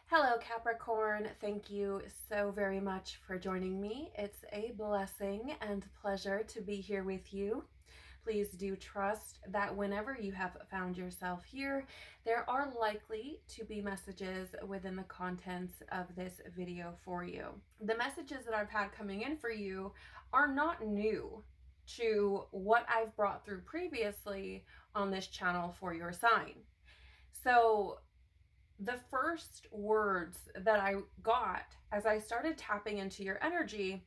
Hello Capricorn, thank you so very much for joining me. It's a blessing and pleasure to be here with you. Please do trust that whenever you have found yourself here, there are likely to be messages within the contents of this video for you. The messages that I've had coming in for you are not new to what I've brought through previously on this channel for your sign. So the first words that I got as I started tapping into your energy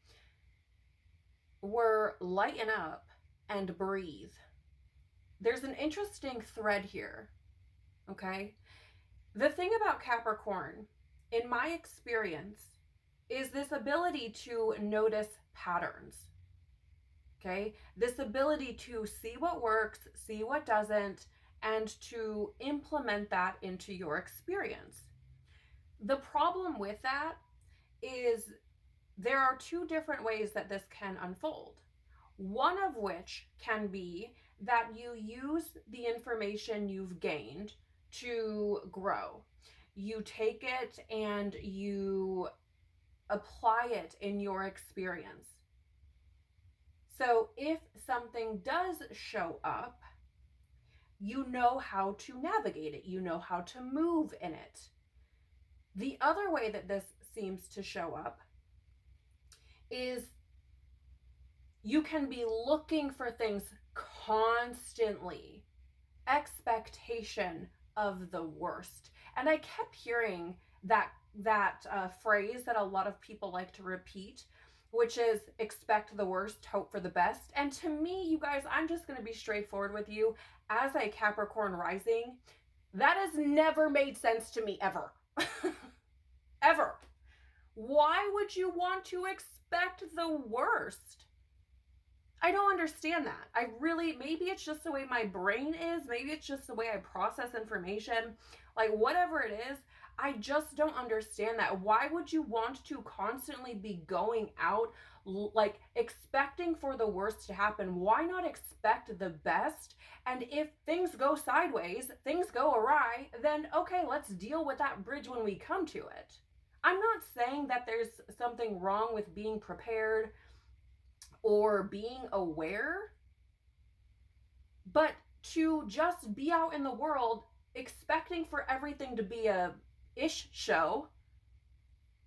were lighten up and breathe. There's an interesting thread here, okay? The thing about Capricorn, in my experience, is this ability to notice patterns, okay? This ability to see what works, see what doesn't, and to implement that into your experience. The problem with that is there are two different ways that this can unfold. One of which can be that you use the information you've gained to grow. You take it and you apply it in your experience. So if something does show up, you know how to navigate it. You know how to move in it. The other way that this seems to show up is you can be looking for things constantly, expectation of the worst. And I kept hearing that phrase that a lot of people like to repeat, which is expect the worst, hope for the best. And to me, you guys, I'm just going to be straightforward with you. As a Capricorn rising, that has never made sense to me ever. Ever. Why would you want to expect the worst? I don't understand that. Maybe it's just the way my brain is. Maybe it's just the way I process information. Like whatever it is, I just don't understand that. Why would you want to constantly be going out, like expecting for the worst to happen? Why not expect the best? And if things go sideways, things go awry, then okay, let's deal with that bridge when we come to it. I'm not saying that there's something wrong with being prepared or being aware, but to just be out in the world expecting for everything to be a ish show,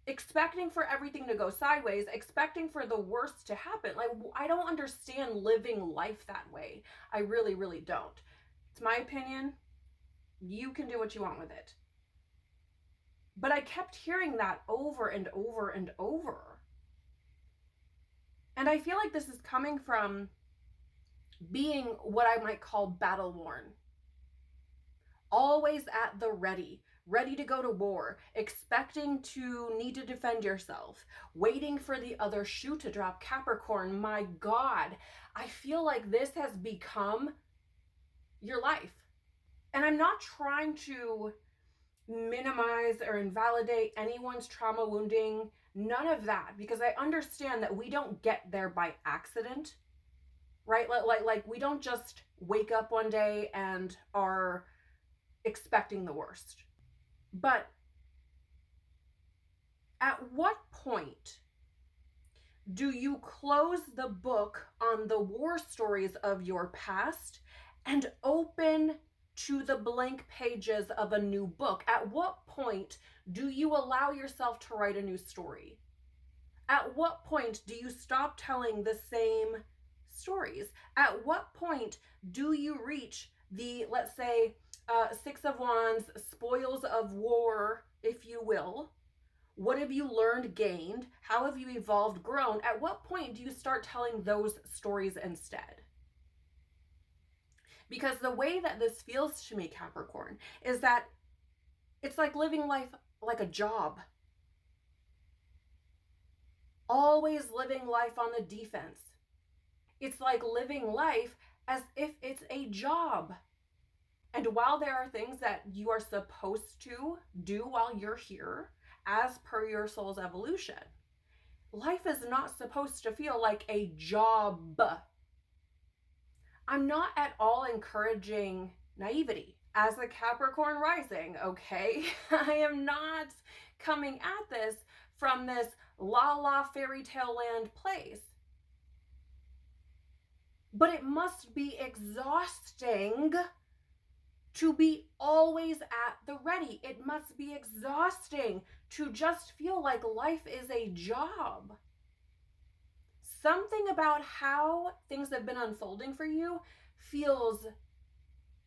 expecting for everything to go sideways, expecting for the worst to happen. Like, I don't understand living life that way. I really, really don't. It's my opinion. You can do what you want with it. But I kept hearing that over and over and over. And I feel like this is coming from being what I might call battle worn. Always at the ready to go to war, expecting to need to defend yourself, waiting for the other shoe to drop. Capricorn, my God, I feel like this has become your life. And I'm not trying to minimize or invalidate anyone's trauma wounding, none of that, because I understand that we don't get there by accident, right? Like we don't just wake up one day and are expecting the worst. But at what point do you close the book on the war stories of your past and open to the blank pages of a new book? At what point do you allow yourself to write a new story? At what point do you stop telling the same stories? At what point do you reach the, let's say, Six of Wands, spoils of war, if you will? What have you learned, gained? How have you evolved, grown? At what point do you start telling those stories instead? Because the way that this feels to me, Capricorn, is that it's like living life like a job. Always living life on the defense. It's like living life as if it's a job. And while there are things that you are supposed to do while you're here, as per your soul's evolution, life is not supposed to feel like a job. I'm not at all encouraging naivety as a Capricorn rising, okay? I am not coming at this from this la fairy tale land place. But it must be exhausting to be always at the ready. It must be exhausting to just feel like life is a job. Something about how things have been unfolding for you feels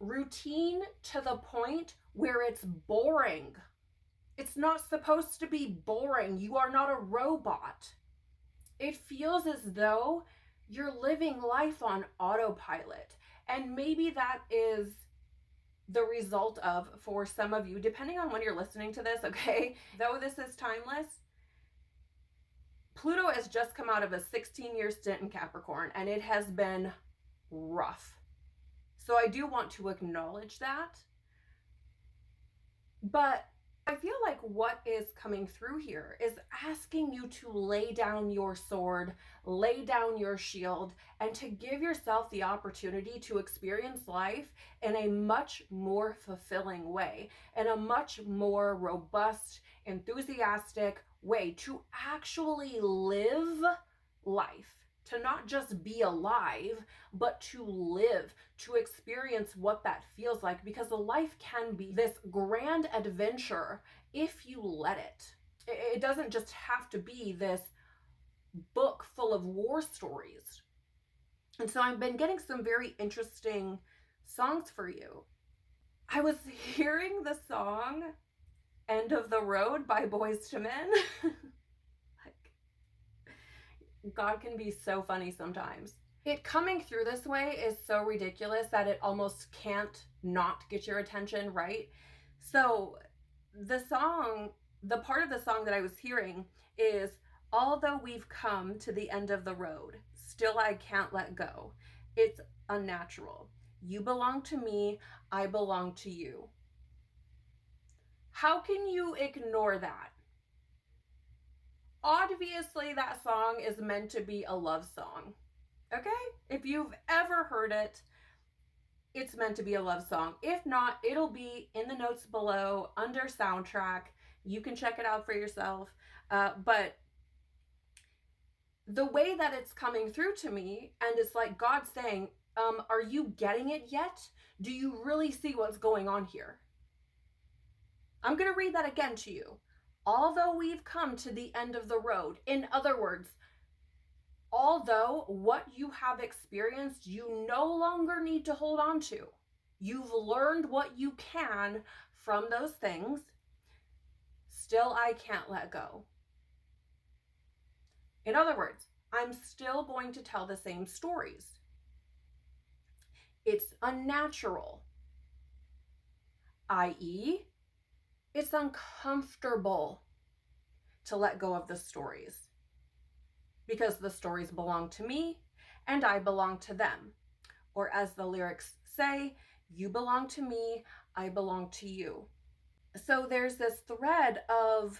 routine to the point where it's boring. It's not supposed to be boring. You are not a robot. It feels as though you're living life on autopilot. And maybe that is the result of, for some of you, depending on when you're listening to this, okay, though this is timeless, Pluto has just come out of a 16-year stint in Capricorn, and it has been rough. So I do want to acknowledge that. But I feel like what is coming through here is asking you to lay down your sword, lay down your shield, and to give yourself the opportunity to experience life in a much more fulfilling way, in a much more robust, enthusiastic way, to actually live life. To not just be alive, but to live, to experience what that feels like, because life can be this grand adventure if you let it. It doesn't just have to be this book full of war stories. And so I've been getting some very interesting songs for you. I was hearing the song End of the Road by Boyz II Men. God can be so funny sometimes. It coming through this way is so ridiculous that it almost can't not get your attention, right? So the song, the part of the song that I was hearing is, although we've come to the end of the road, still I can't let go. It's unnatural. You belong to me, I belong to you. How can you ignore that? Obviously, that song is meant to be a love song, okay? If you've ever heard it, it's meant to be a love song. If not, it'll be in the notes below under soundtrack. You can check it out for yourself. But the way that it's coming through to me, and it's like God saying, are you getting it yet? Do you really see what's going on here? I'm going to read that again to you. Although we've come to the end of the road. In other words, although what you have experienced, you no longer need to hold on to. You've learned what you can from those things. Still, I can't let go. In other words, I'm still going to tell the same stories. It's unnatural, i.e., it's uncomfortable to let go of the stories because the stories belong to me and I belong to them. Or as the lyrics say, you belong to me, I belong to you. So there's this thread of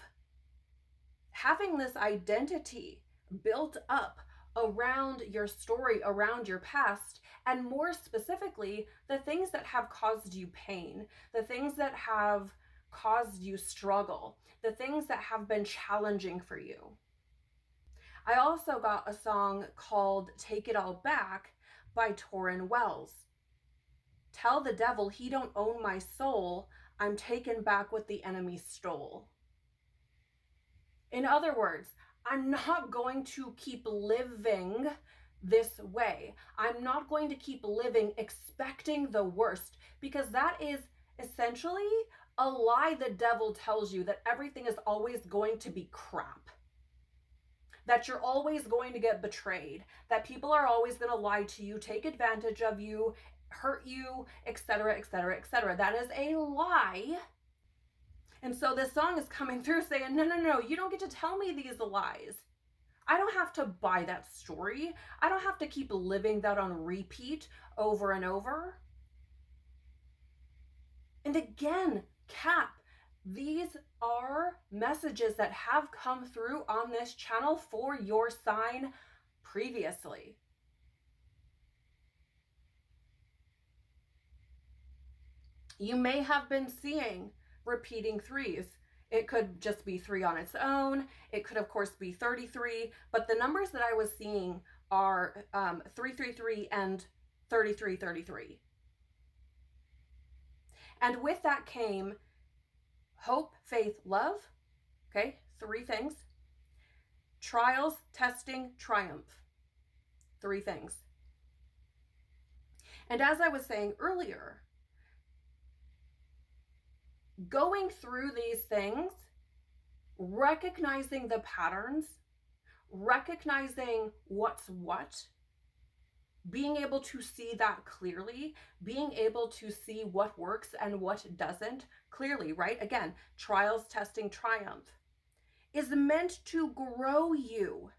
having this identity built up around your story, around your past, and more specifically, the things that have caused you pain, the things that have caused you struggle, the things that have been challenging for you. I also got a song called Take It All Back by Tauren Wells. Tell the devil he don't own my soul, I'm taking back what the enemy stole. In other words, I'm not going to keep living this way. I'm not going to keep living expecting the worst, because that is essentially a lie the devil tells you, that everything is always going to be crap, that you're always going to get betrayed, that people are always going to lie to you, take advantage of you, hurt you, etc., etc., etc. That is a lie. And so this song is coming through saying, no, you don't get to tell me these lies. I don't have to buy that story. I don't have to keep living that on repeat over and over. And again, Cap, these are messages that have come through on this channel for your sign previously. You may have been seeing repeating threes It could just be 3 on its own. It could, of course, be 33. But the numbers that I was seeing are 333 and 3333. And with that came hope, faith, love. Okay, 3 things. Trials, testing, triumph. 3 things. And as I was saying earlier, going through these things, recognizing the patterns, recognizing what's what, being able to see that clearly, being able to see what works and what doesn't clearly, right? Again, trials, testing, triumph is meant to grow you.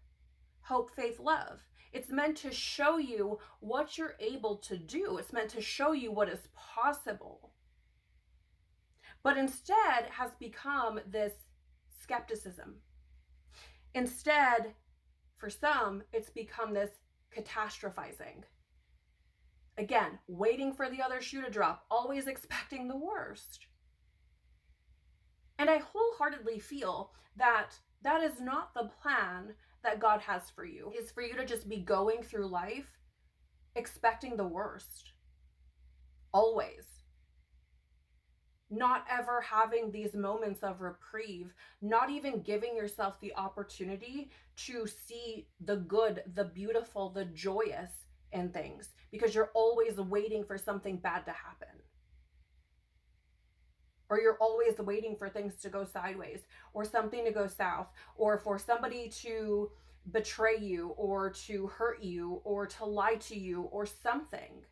Hope, faith, love. It's meant to show you what you're able to do. It's meant to show you what is possible. But instead has become this skepticism. Instead, for some, it's become this catastrophizing. Again, waiting for the other shoe to drop, always expecting the worst. And I wholeheartedly feel that that is not the plan that God has for you, is for you to just be going through life expecting the worst. Always. Not ever having these moments of reprieve, not even giving yourself the opportunity to see the good, the beautiful, the joyous in things, because you're always waiting for something bad to happen. Or you're always waiting for things to go sideways, or something to go south, or for somebody to betray you, or to hurt you, or to lie to you, or something.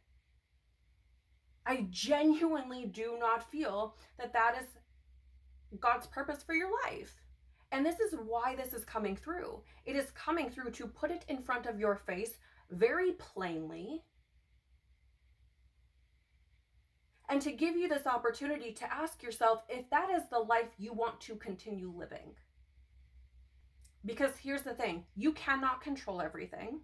I genuinely do not feel that that is God's purpose for your life. And this is why this is coming through. It is coming through to put it in front of your face very plainly, and to give you this opportunity to ask yourself if that is the life you want to continue living. Because here's the thing, you cannot control everything.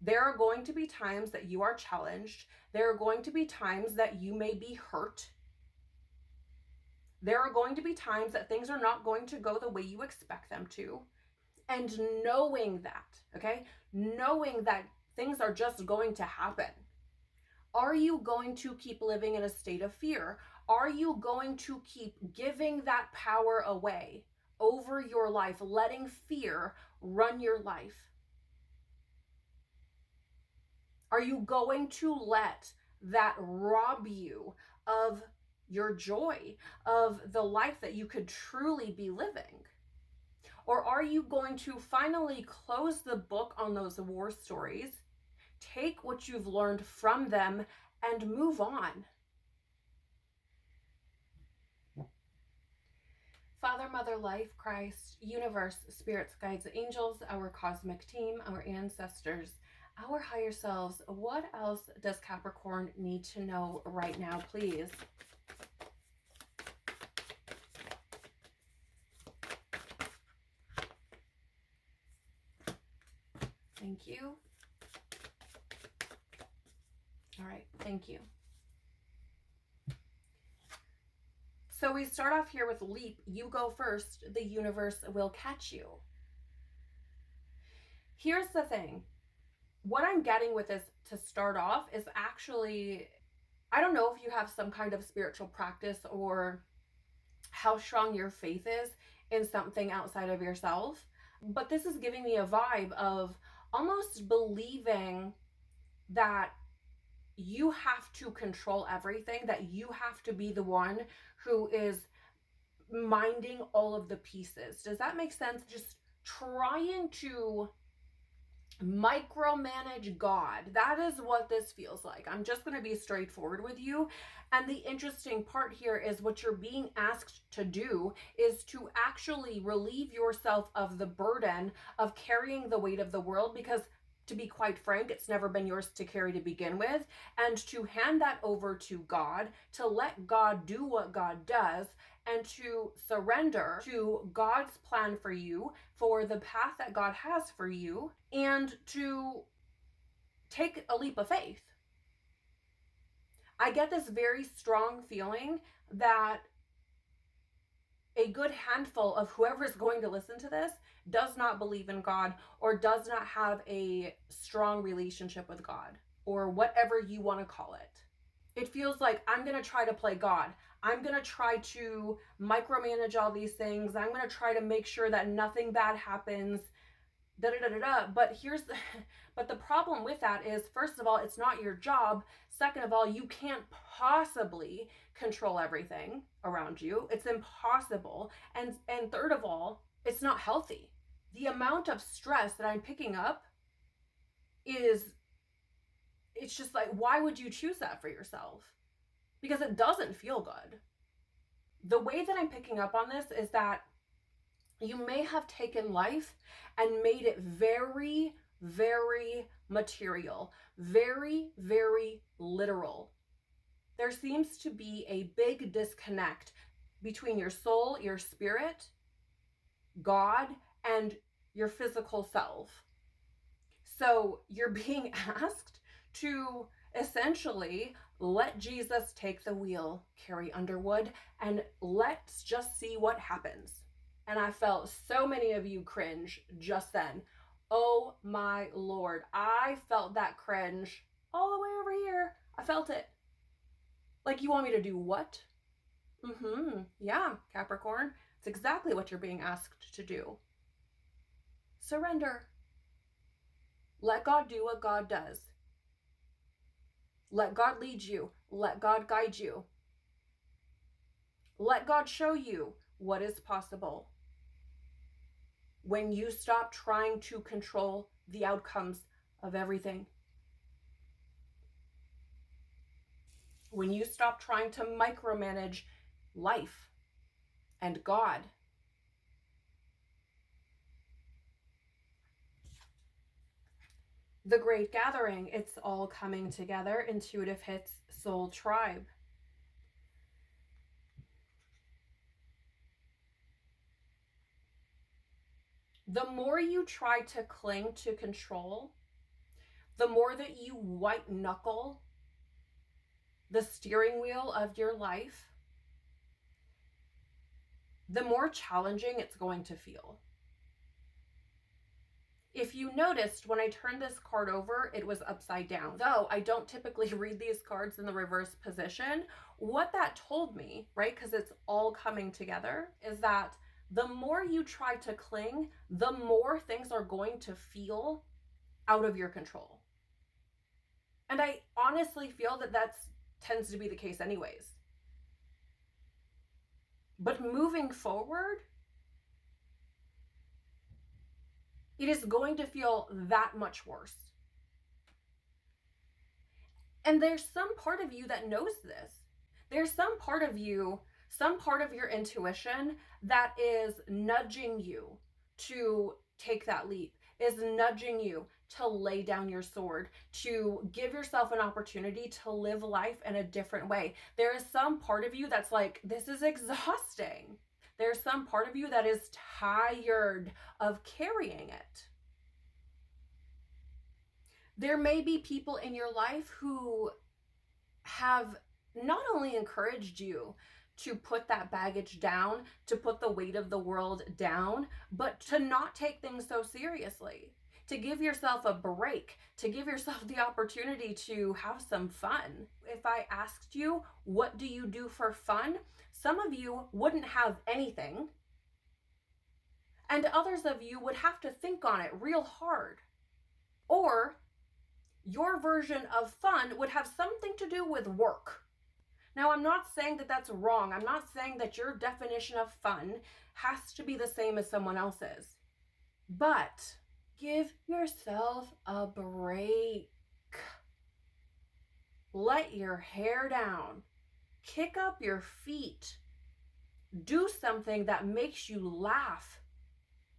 There are going to be times that you are challenged. There are going to be times that you may be hurt. There are going to be times that things are not going to go the way you expect them to. And knowing that, okay, knowing that things are just going to happen, are you going to keep living in a state of fear? Are you going to keep giving that power away over your life, letting fear run your life? Are you going to let that rob you of your joy, of the life that you could truly be living? Or are you going to finally close the book on those war stories, take what you've learned from them, and move on? Father, Mother, Life, Christ, Universe, Spirits, Guides, Angels, our cosmic team, our ancestors, our higher selves, what else does Capricorn need to know right now, please? Thank you. All right, thank you. So we start off here with leap. You go first. The universe will catch you. Here's the thing. What I'm getting with this to start off is actually, I don't know if you have some kind of spiritual practice or how strong your faith is in something outside of yourself, but this is giving me a vibe of almost believing that you have to control everything, that you have to be the one who is minding all of the pieces. Does that make sense? Just trying to micromanage God. That is what this feels like. I'm just going to be straightforward with you. And the interesting part here is what you're being asked to do is to actually relieve yourself of the burden of carrying the weight of the world, because to be quite frank, it's never been yours to carry to begin with, and to hand that over to God, to let God do what God does, and to surrender to God's plan for you, for the path that God has for you, and to take a leap of faith. I get this very strong feeling that a a good handful of whoever is going to listen to this does not believe in God or does not have a strong relationship with God, or whatever you want to call it. It feels like, I'm going to try to play God. I'm going to try to micromanage all these things. I'm going to try to make sure that nothing bad happens. But but the problem with that is, first of all, it's not your job. Second of all, you can't possibly control everything around you. It's impossible. And third of all, it's not healthy. The amount of stress that I'm picking up it's just like, why would you choose that for yourself? Because it doesn't feel good. The way that I'm picking up on this is that you may have taken life and made it very, very material, very, very literal. There seems to be a big disconnect between your soul, your spirit, God, and your physical self. So you're being asked to essentially let Jesus take the wheel, Carrie Underwood, and let's just see what happens. And I felt so many of you cringe just then. Oh my Lord. I felt that cringe all the way over here. I felt it. Like, you want me to do what? Yeah, Capricorn. It's exactly what you're being asked to do. Surrender. Let God do what God does. Let God lead you. Let God guide you. Let God show you what is possible. When you stop trying to control the outcomes of everything. When you stop trying to micromanage life and God. The Great Gathering, it's all coming together. Intuitive hits Soul Tribe. The more you try to cling to control, the more that you white knuckle the steering wheel of your life, the more challenging it's going to feel. If you noticed, when I turned this card over, it was upside down. Though I don't typically read these cards in the reverse position, what that told me, right, because it's all coming together, is that the more you try to cling, the more things are going to feel out of your control. And I honestly feel that tends to be the case anyways. But moving forward, it is going to feel that much worse. And there's some part of you that knows this. There's some part of you, some part of your intuition that is nudging you to take that leap, is nudging you to lay down your sword, to give yourself an opportunity to live life in a different way. There is some part of you that's like, this is exhausting. There's some part of you that is tired of carrying it. There may be people in your life who have not only encouraged you to put that baggage down, to put the weight of the world down, but to not take things so seriously, to give yourself a break, to give yourself the opportunity to have some fun. If I asked you, what do you do for fun? Some of you wouldn't have anything, and others of you would have to think on it real hard. Or your version of fun would have something to do with work. Now, I'm not saying that that's wrong. I'm not saying that your definition of fun has to be the same as someone else's. But give yourself a break. Let your hair down. Kick up your feet. Do something that makes you laugh,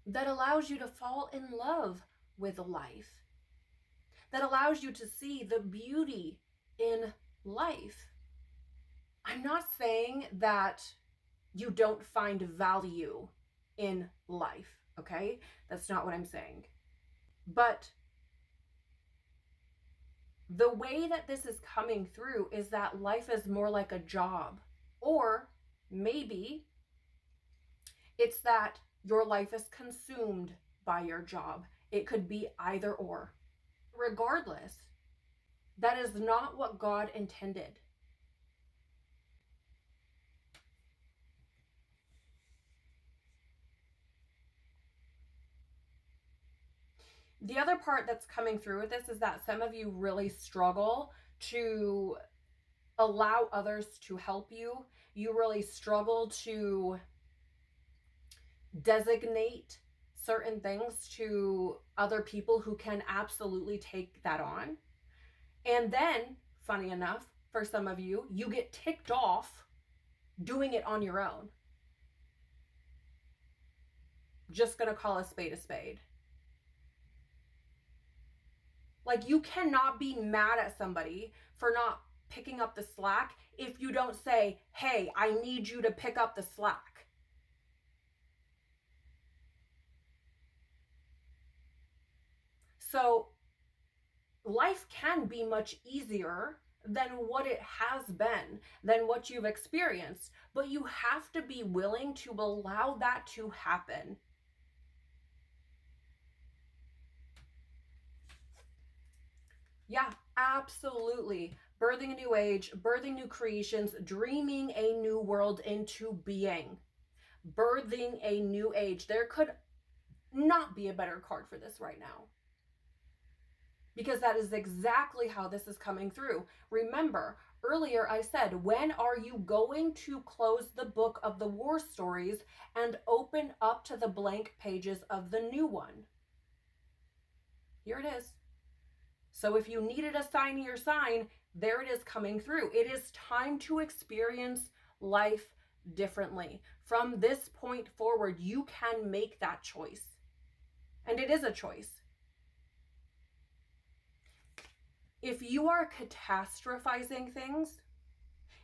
that allows you to fall in love with life, that allows you to see the beauty in life. I'm not saying that you don't find value in life, okay? That's not what I'm saying. But the way that this is coming through is that life is more like a job. Or maybe It's that your life is consumed by your job. It could be either or. Regardless, that is not what God intended. The other part that's coming through with this is that some of you really struggle to allow others to help you. You really struggle to designate certain things to other people who can absolutely take that on. And then, funny enough, for some of you, you get ticked off doing it on your own. Just gonna call a spade a spade. Like, you cannot be mad at somebody for not picking up the slack if you don't say, hey, I need you to pick up the slack. So life can be much easier than what it has been, than what you've experienced, but you have to be willing to allow that to happen. Yeah, absolutely. Birthing a new age, birthing new creations, dreaming a new world into being, birthing a new age. There could not be a better card for this right now, because that is exactly how this is coming through. Remember, earlier I said, when are you going to close the book of the war stories and open up to the blank pages of the new one? Here it is. So if you needed a signier sign, there it is coming through. It is time to experience life differently. From this point forward, you can make that choice. And it is a choice. If you are catastrophizing things,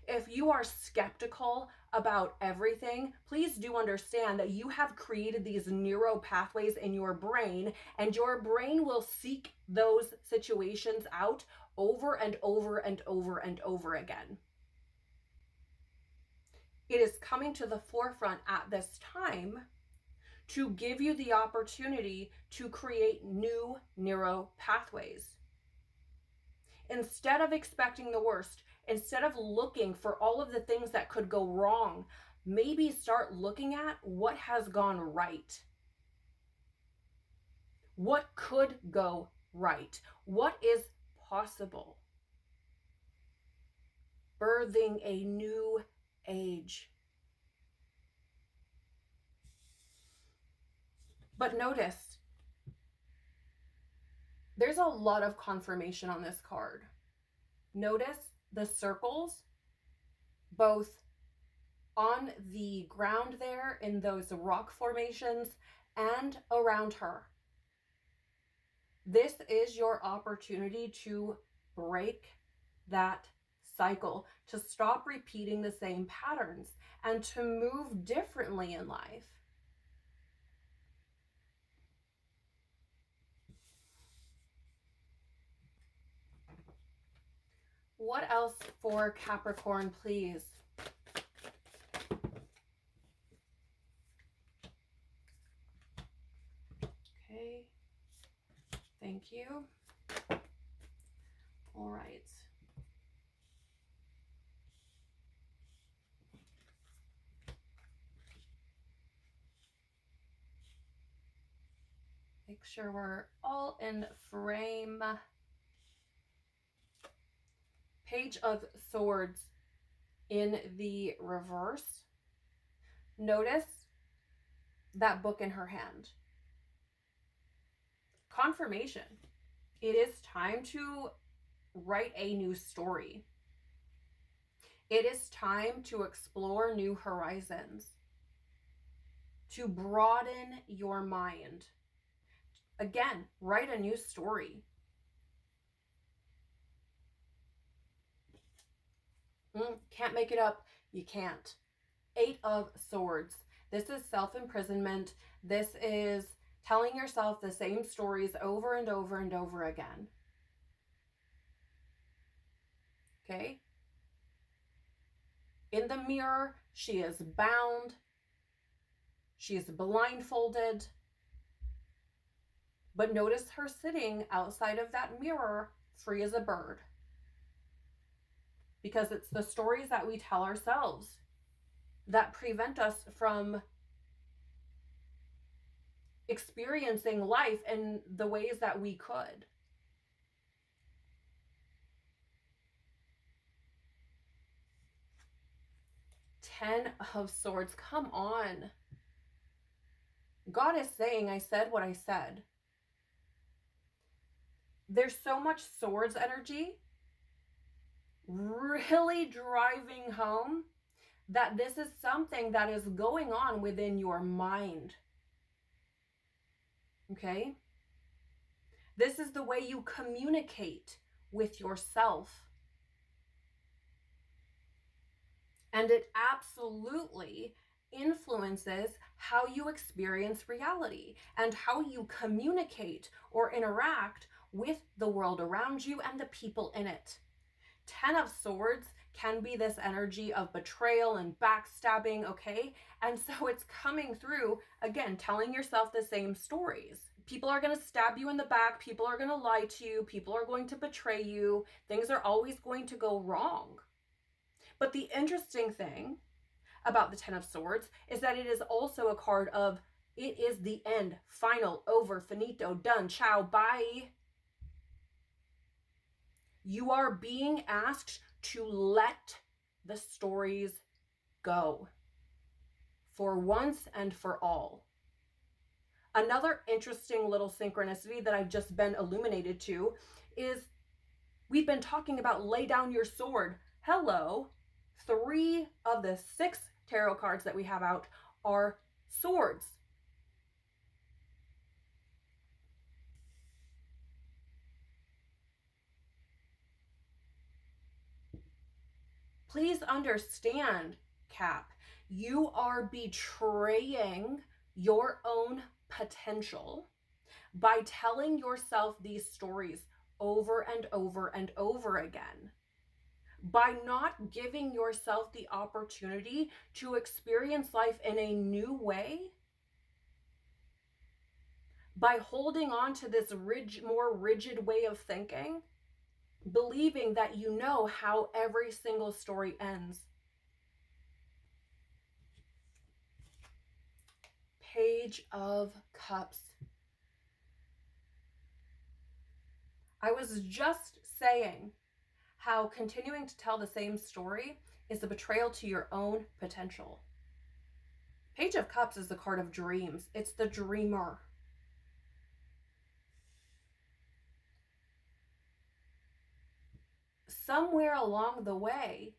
if you are skeptical about everything, please do understand that you have created these neural pathways in your brain, and your brain will seek those situations out over and over and over and over again. It is coming to the forefront at this time to give you the opportunity to create new neural pathways. Instead of expecting the worst, instead of looking for all of the things that could go wrong, maybe start looking at what has gone right. What could go right? What is possible? Birthing a new age. But notice, there's a lot of confirmation on this card. Notice the circles, both on the ground there in those rock formations and around her. This is your opportunity to break that cycle, to stop repeating the same patterns, and to move differently in life. What else for Capricorn, please? Okay, thank you. All right. Make sure we're all in frame. Page of Swords in the reverse. Notice that book in her hand. Confirmation. It is time to write a new story. It is time to explore new horizons, to broaden your mind. Again, write a new story. Can't make it up. You can't. 8 of Swords. This is self-imprisonment. This is telling yourself the same stories over and over and over again. Okay? In the mirror, she is bound. She's blindfolded. But notice her sitting outside of that mirror, free as a bird. Because it's the stories that we tell ourselves that prevent us from experiencing life in the ways that we could. Ten of Swords, come on. God is saying, I said what I said. There's so much Swords energy really driving home that this is something that is going on within your mind. Okay? This is the way you communicate with yourself. And it absolutely influences how you experience reality and how you communicate or interact with the world around you and the people in it. 10 of Swords can be this energy of betrayal and backstabbing, okay? And so it's coming through, again, telling yourself the same stories. People are going to stab you in the back. People are going to lie to you. People are going to betray you. Things are always going to go wrong. But the interesting thing about the 10 of Swords is that it is also a card of, it is the end, final, over, finito, done, ciao, bye. You are being asked to let the stories go for once and for all. Another interesting little synchronicity that I've just been illuminated to is we've been talking about lay down your sword. Hello. 3 of the 6 tarot cards that we have out are swords. Please understand, Cap, you are betraying your own potential by telling yourself these stories over and over and over again. By not giving yourself the opportunity to experience life in a new way, by holding on to this more rigid way of thinking, believing that you know how every single story ends. Page of Cups. I was just saying how continuing to tell the same story is a betrayal to your own potential. Page of Cups is the card of dreams. It's the dreamer. Somewhere along the way,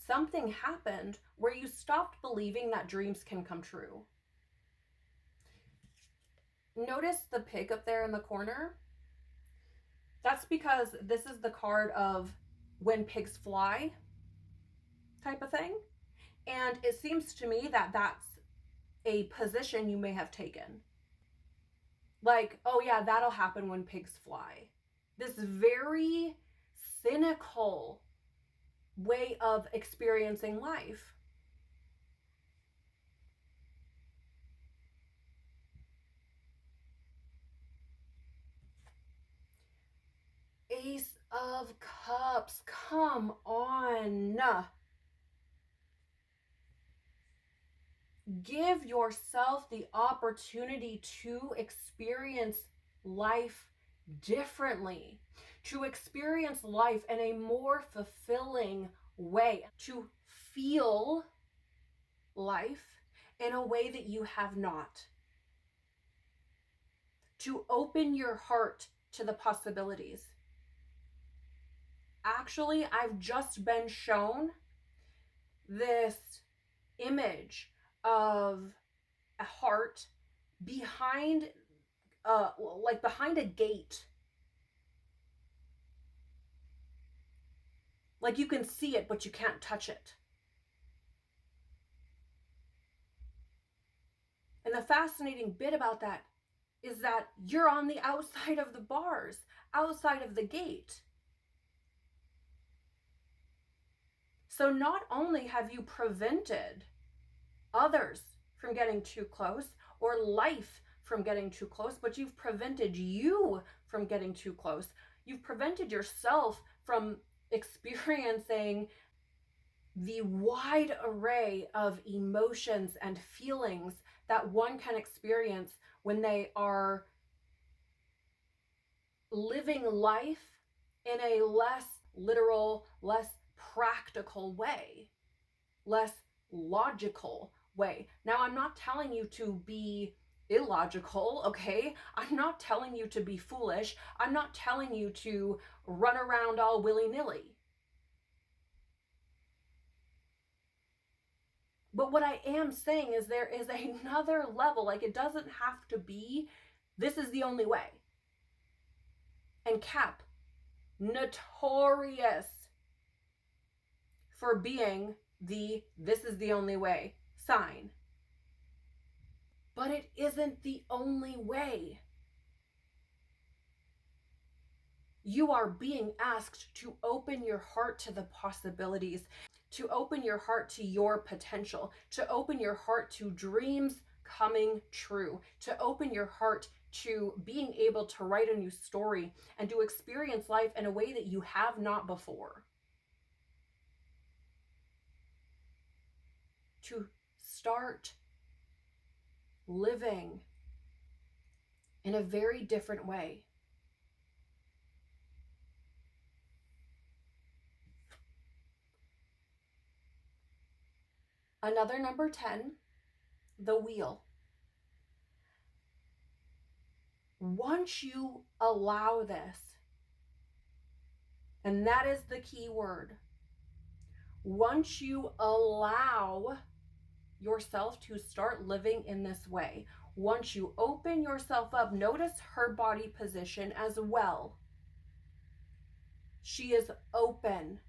something happened where you stopped believing that dreams can come true. Notice the pig up there in the corner? That's because this is the card of when pigs fly type of thing. And it seems to me that that's a position you may have taken. Like, oh yeah, that'll happen when pigs fly. This very cynical way of experiencing life. Ace of Cups, come on. Give yourself the opportunity to experience life differently, to experience life in a more fulfilling way, to feel life in a way that you have not, to open your heart to the possibilities. Actually, I've just been shown this image of a heart behind behind a gate. Like you can see it, but you can't touch it. And the fascinating bit about that is that you're on the outside of the bars, outside of the gate. So not only have you prevented others from getting too close, or life from getting too close, but you've prevented you from getting too close. You've prevented yourself from experiencing the wide array of emotions and feelings that one can experience when they are living life in a less literal, less practical way, less logical way. Now, I'm not telling you to be illogical, okay? I'm not telling you to be foolish. I'm not telling you to run around all willy-nilly. But what I am saying is there is another level. Like, it doesn't have to be, this is the only way. And Cap, notorious for being the this is the only way sign. But it isn't the only way. You are being asked to open your heart to the possibilities, to open your heart to your potential, to open your heart to dreams coming true, to open your heart to being able to write a new story and to experience life in a way that you have not before. To start living in a very different way. Another number 10, the wheel. Once you allow this, and that is the key word, once you allow yourself to start living in this way, once you open yourself up, notice her body position as well. She is open.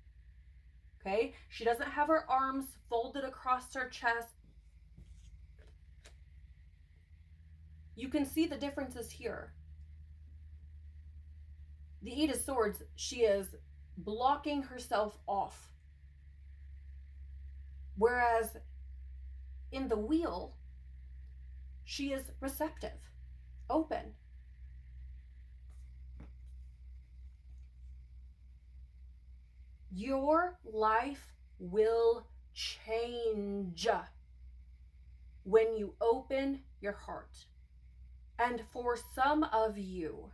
Okay? She doesn't have her arms folded across her chest. You can see the differences here. The Eight of Swords, she is blocking herself off. Whereas in the Wheel, she is receptive, open. Your life will change when you open your heart. And for some of you,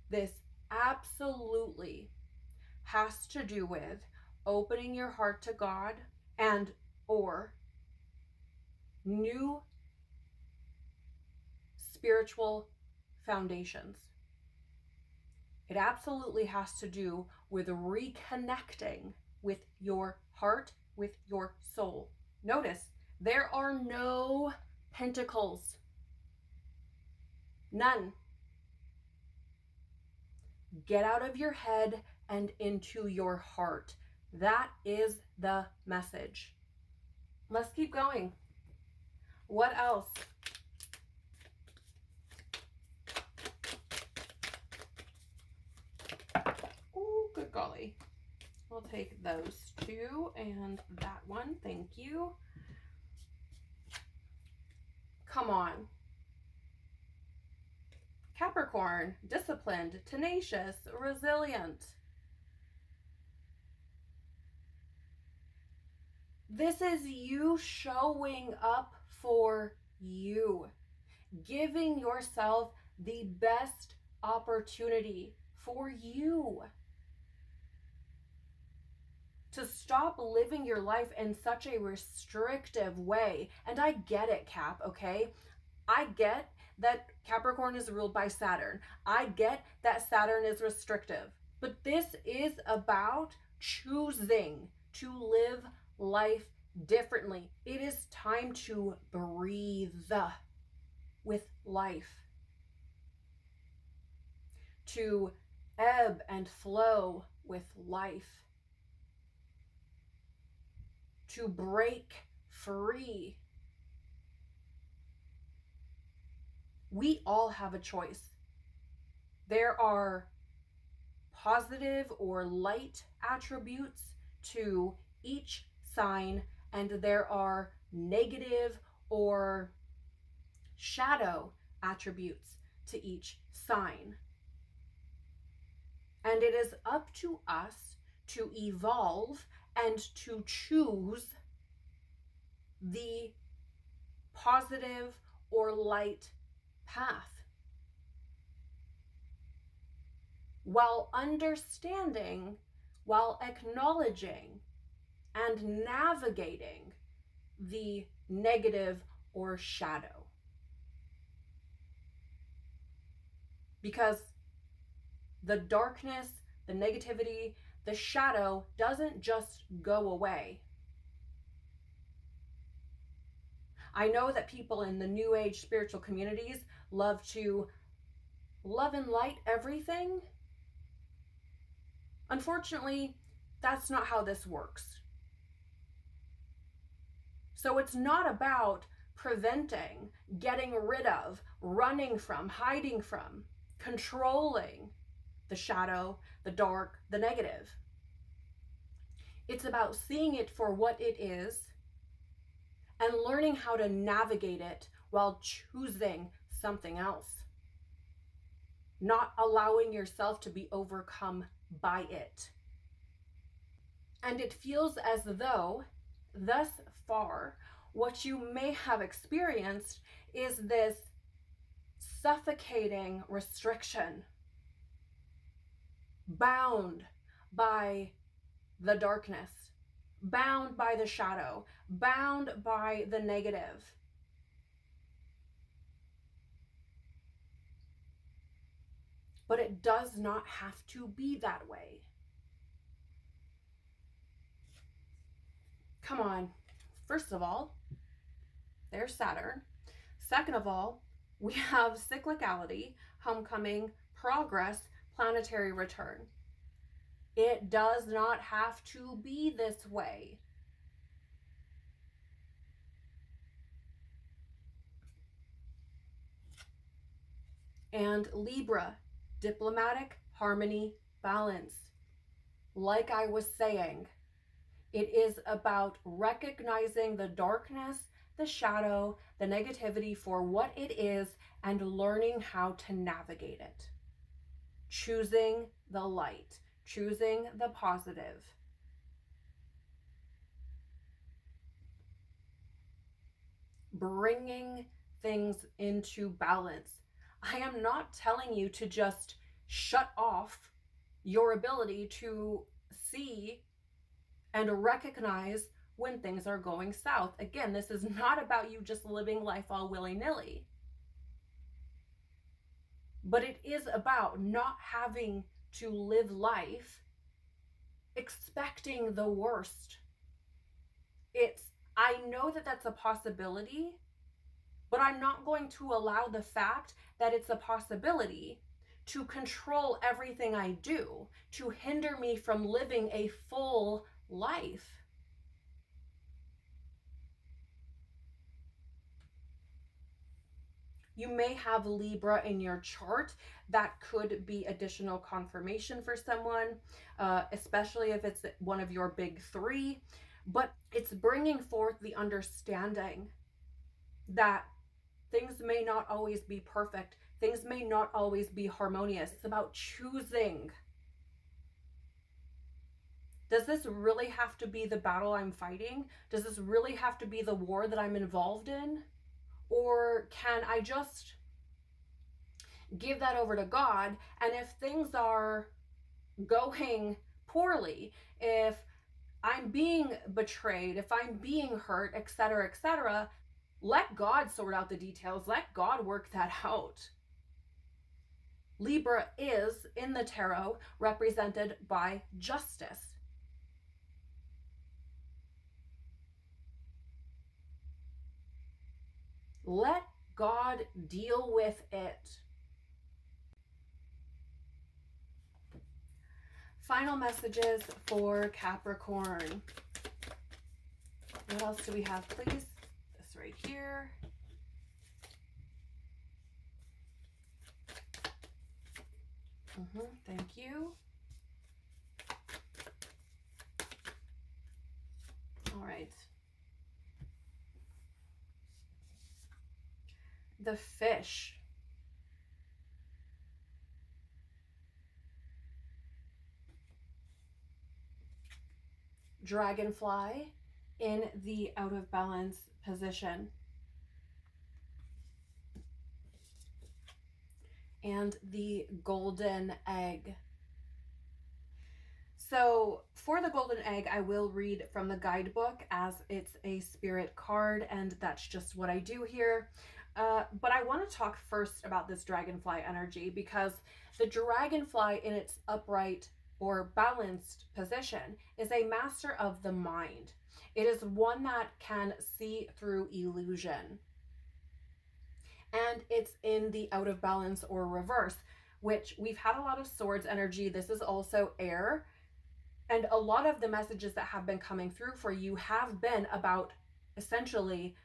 this absolutely has to do with opening your heart to God and or new spiritual foundations. It absolutely has to do with reconnecting with your heart, with your soul. Notice, there are no pentacles. None. Get out of your head and into your heart. That is the message. Let's keep going. What else? Oh, good golly. We'll take those two and that one. Thank you. Come on. Capricorn, disciplined, tenacious, resilient. This is you showing up for you, giving yourself the best opportunity for you to stop living your life in such a restrictive way. And I get it, Cap, okay? I get that Capricorn is ruled by Saturn. I get that Saturn is restrictive. But this is about choosing to live life differently. It is time to breathe with life, to ebb and flow with life, to break free. We all have a choice. There are positive or light attributes to each sign, and there are negative or shadow attributes to each sign. And it is up to us to evolve and to choose the positive or light path, while understanding, while acknowledging and navigating the negative or shadow. Because the darkness, the negativity, the shadow doesn't just go away. I know that people in the New Age spiritual communities love to love and light everything. Unfortunately, that's not how this works. So it's not about preventing, getting rid of, running from, hiding from, controlling the shadow, the dark, the negative. It's about seeing it for what it is and learning how to navigate it while choosing something else. Not allowing yourself to be overcome by it. And it feels as though, thus far, what you may have experienced is this suffocating restriction, bound by the darkness, bound by the shadow, bound by the negative. But it does not have to be that way. Come on. First of all, there's Saturn. Second of all, we have cyclicality, homecoming, progress, planetary return. It does not have to be this way. And Libra, diplomatic, harmony, balance. Like I was saying, it is about recognizing the darkness, the shadow, the negativity for what it is and learning how to navigate it. Choosing the light, choosing the positive. Bringing things into balance. I am not telling you to just shut off your ability to see and recognize when things are going south. Again, this is not about you just living life all willy-nilly. But it is about not having to live life expecting the worst. I know that that's a possibility, but I'm not going to allow the fact that it's a possibility to control everything I do, to hinder me from living a full life. You may have Libra in your chart. That could be additional confirmation for someone, especially if it's one of your big three. But it's bringing forth the understanding that things may not always be perfect. Things may not always be harmonious. It's about choosing. Does this really have to be the battle I'm fighting? Does this really have to be the war that I'm involved in? Or can I just give that over to God? And if things are going poorly, if I'm being betrayed, if I'm being hurt, etc., let God sort out the details. Let God work that out. Libra is, in the tarot, represented by justice. Let God deal with it. Final messages for Capricorn. What else do we have, please? This right here. Thank you. All right. the fish. Dragonfly in the out of balance position. And the golden egg. So for the golden egg, I will read from the guidebook as it's a spirit card, and that's just what I do here. But I want to talk first about this dragonfly energy, because the dragonfly in its upright or balanced position is a master of the mind. It is one that can see through illusion. And it's in the out of balance or reverse, which we've had a lot of swords energy. This is also air. And a lot of the messages that have been coming through for you have been about essentially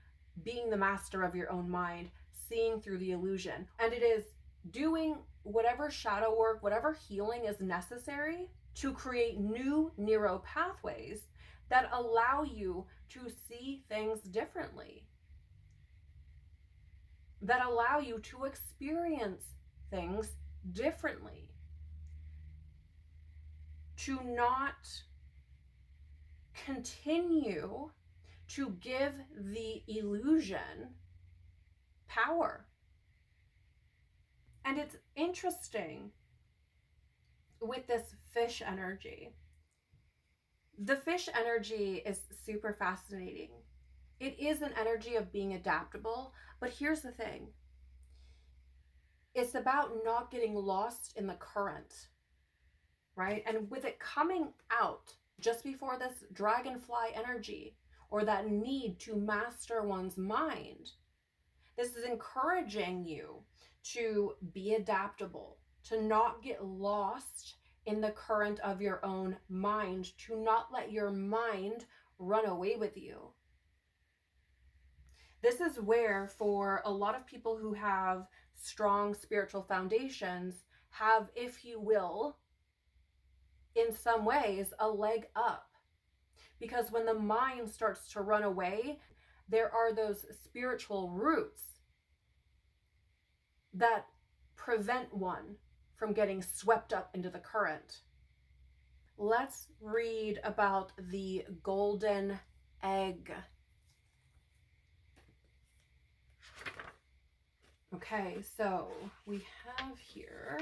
being the master of your own mind, seeing through the illusion. And it is doing whatever shadow work, whatever healing is necessary to create new neural pathways that allow you to see things differently, that allow you to experience things differently, to not continue to give the illusion power. And it's interesting with this fish energy. The fish energy is super fascinating. It is an energy of being adaptable, but here's the thing. It's about not getting lost in the current, right? And with it coming out just before this dragonfly energy, or that need to master one's mind, this is encouraging you to be adaptable, to not get lost in the current of your own mind, to not let your mind run away with you. This is where, for a lot of people who have strong spiritual foundations, have, if you will, in some ways, a leg up. Because when the mind starts to run away, there are those spiritual roots that prevent one from getting swept up into the current. Let's read about the golden egg. Okay, so we have here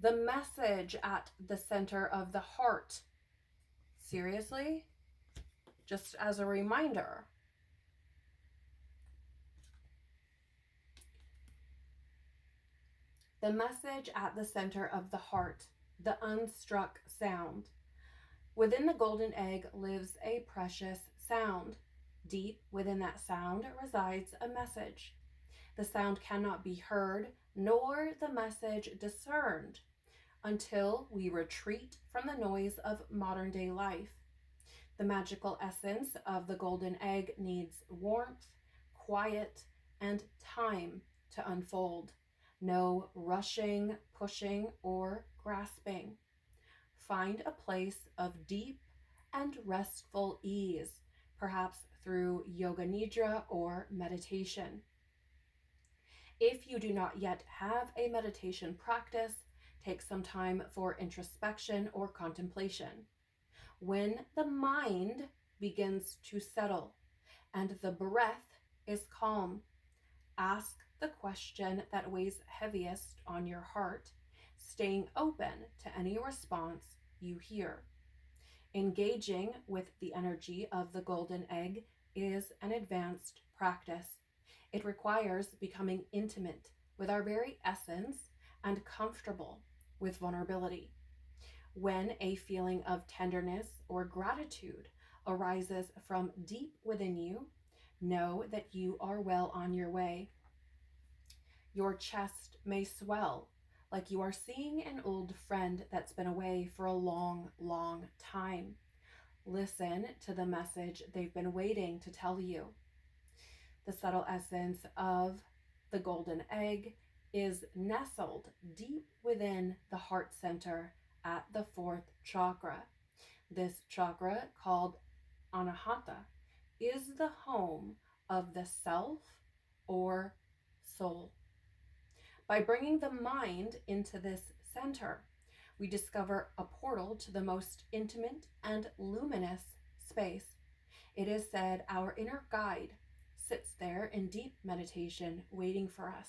the message at the center of the heart. Seriously? Just as a reminder. The message at the center of the heart, the unstruck sound. Within the golden egg lives a precious sound. Deep within that sound resides a message. The sound cannot be heard, nor the message discerned, until we retreat from the noise of modern day life. The magical essence of the golden egg needs warmth, quiet, and time to unfold. No rushing, pushing, or grasping. Find a place of deep and restful ease, perhaps through yoga nidra or meditation. If you do not yet have a meditation practice, take some time for introspection or contemplation. When the mind begins to settle and the breath is calm, ask the question that weighs heaviest on your heart, staying open to any response you hear. Engaging with the energy of the golden egg is an advanced practice. It requires becoming intimate with our very essence and comfortable with vulnerability. When a feeling of tenderness or gratitude arises from deep within you, know that you are well on your way. Your chest may swell like you are seeing an old friend that's been away for a long, long time. Listen to the message they've been waiting to tell you. The subtle essence of the golden egg is nestled deep within the heart center at the fourth chakra. This chakra, called Anahata, is the home of the self or soul. By bringing the mind into this center, we discover a portal to the most intimate and luminous space. It is said our inner guide sits there in deep meditation waiting for us.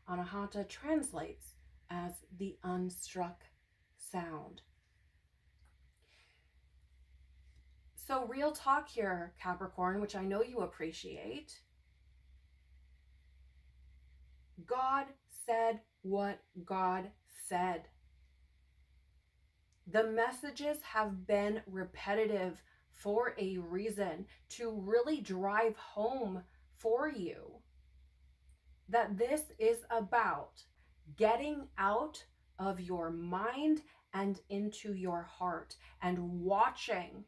Anahata translates as the unstruck sound. So real talk here, Capricorn, which I know you appreciate. God said what God said. The messages have been repetitive for a reason, to really drive home for you that this is about getting out of your mind and into your heart and watching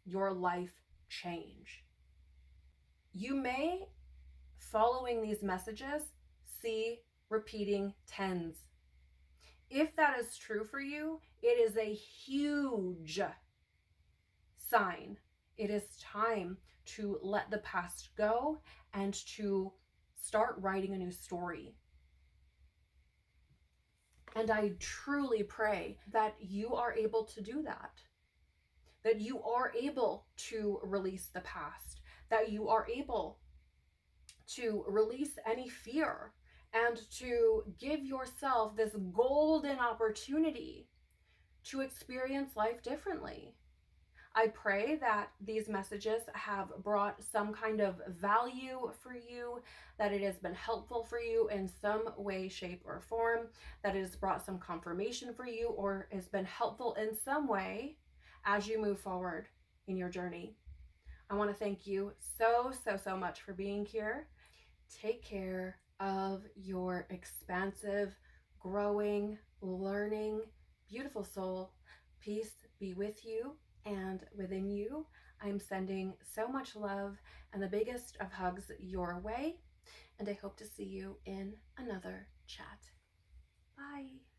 your life change. You may, following these messages, see repeating tens. If that is true for you, it is a huge sign. It is time to let the past go and to start writing a new story. And I truly pray that you are able to do that you are able to release the past, that you are able to release any fear and to give yourself this golden opportunity to experience life differently. I pray that these messages have brought some kind of value for you, that it has been helpful for you in some way, shape, or form, that it has brought some confirmation for you or has been helpful in some way as you move forward in your journey. I want to thank you so much for being here. Take care of your expansive, growing, learning, beautiful soul. Peace be with you and within you. I'm sending so much love and the biggest of hugs your way, and I hope to see you in another chat. Bye.